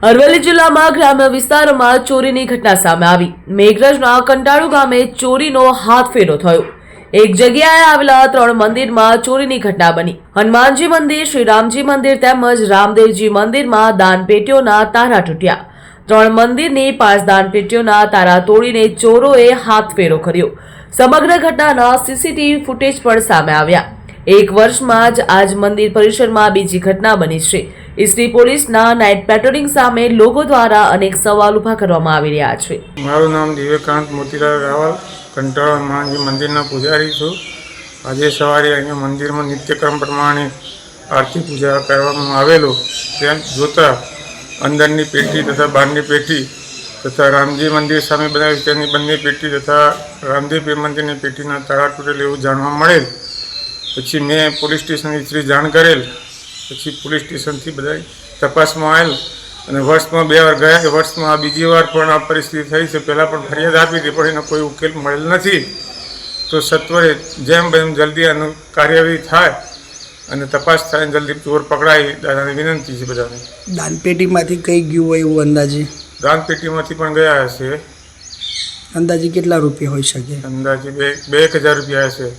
અરવલ્લી જિલ્લામાં ગ્રામ્ય વિસ્તારોમાં ચોરીની ઘટના સામે આવી। મેઘરજના કંટાળુ ગામે ચોરીનો હાથફેરો થયો। એક જગ્યાએ આવેલા 3 મંદિરમાં ચોરીની ઘટના બની। હનુમાનજી મંદિર, શ્રીરામજી મંદિર તેમજ રામદેવજી મંદિરમાં દાનપેટીઓના તારા તૂટ્યા। 3 મંદિરની 5 દાનપેટીઓના તારા તોડીને ચોરોએ હાથફેરો કર્યો। સમગ્ર ઘટનાના સીસીટીવી ફૂટેજ પણ સામે આવ્યા। 1 વર્ષમાં જ આજ મંદિર પરિસરમાં બીજી ઘટના બની છે। ઈસરી પોલીસના નાઇટ પેટ્રોલિંગ સામે લોકો દ્વારા અનેક સવાલ ઉભા કરવામાં આવી રહ્યા છે। મારું નામ દિવ્યકાંત મોતીલાલ રાવલ, કંટાળા હનુમાનજી મંદિરના પૂજારી છું। આજે સવારે અહીંયા મંદિરમાં નિત્યક્રમ પ્રમાણે આરતી પૂજા કરવામાં આવેલો, ત્યાં જોતા અંદરની પેટી તથા બહારની પેટી તથા રામજી મંદિર સામે બનાવેલ તેની બંને પેટી તથા રામદેવ મંદિરની પેટીના તાળા તૂટેલ એવું જાણવા મળેલ। પછી મેં પોલીસ સ્ટેશન ઈસરી જાણ કરેલ। પછી પોલીસ સ્ટેશનથી બધા તપાસમાં આવેલ અને વર્ષમાં 2 વાર ગયા। વર્ષમાં આ બીજી વાર પણ આ પરિસ્થિતિ થઈ છે। પહેલાં પણ ફરિયાદ આપી હતી પણ એનો કોઈ ઉકેલ મળેલ નથી। તો સત્વરે જેમ બને જલ્દી આનું કાર્યવાહી થાય અને તપાસ થાય અને જલ્દી ચોર પકડાય દાદાની વિનંતી છે બધાને। દાનપેટીમાંથી કઈ ગયું હોય એવું અંદાજે? દાનપેટીમાંથી પણ ગયા હશે। અંદાજે કેટલા રૂપિયા હોઈ શકે? અંદાજે 2,000 રૂપિયા હશે।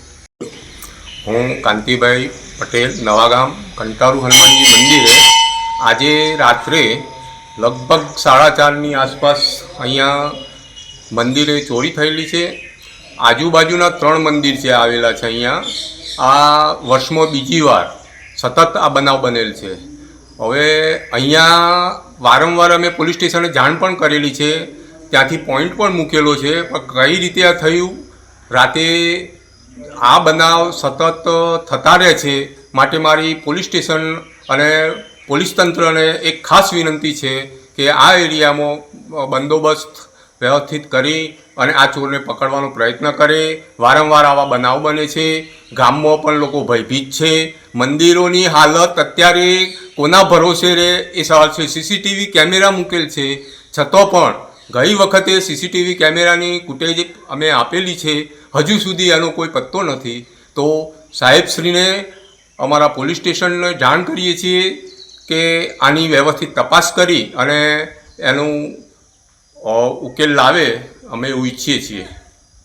હું કાંતિભાઈ પટેલ, નવાગામ કંટાળુ હનુમાનજી મંદિરે આજે રાત્રે લગભગ 4:30ની આસપાસ અહીંયા મંદિરે ચોરી થયેલી છે। આજુબાજુના 3 મંદિર છે આવેલા છે અહીંયા। આ વર્ષમાં બીજી વાર સતત આ બનાવ બનેલ છે। હવે અહીંયા વારંવાર અમે પોલીસ સ્ટેશને જાણ પણ કરેલી છે, ત્યાંથી પોઈન્ટ પણ મૂકેલો છે, પણ કઈ રીતે આ થયું, રાતે આ બનાવ સતત થતા રહે છે। માટે મારી પોલીસ સ્ટેશન અને પોલીસ તંત્રને એક ખાસ વિનંતી છે કે આ એરિયામાં બંદોબસ્ત વ્યવસ્થિત કરી અને આ ચોરને પકડવાનો પ્રયત્ન કરે। વારંવાર આવા બનાવ બને છે, ગામમાં પણ લોકો ભયભીત છે। મંદિરોની હાલત અત્યારે કોના ભરોસે રહે એ સવાલ છે। સીસીટીવી કેમેરા મૂકેલ છે, છતાં પણ ગઈ વખતે સીસીટીવી કેમેરાની ફૂટેજ અમે આપેલી છે, હજુ સુધી એનો કોઈ પત્તો નથી। તો સાહેબશ્રીને અમારા પોલીસ સ્ટેશનને જાણ કરીએ છીએ કે આની વ્યવસ્થિત તપાસ કરી અને એનું ઉકેલ લાવે, અમે એવું ઈચ્છીએ છીએ।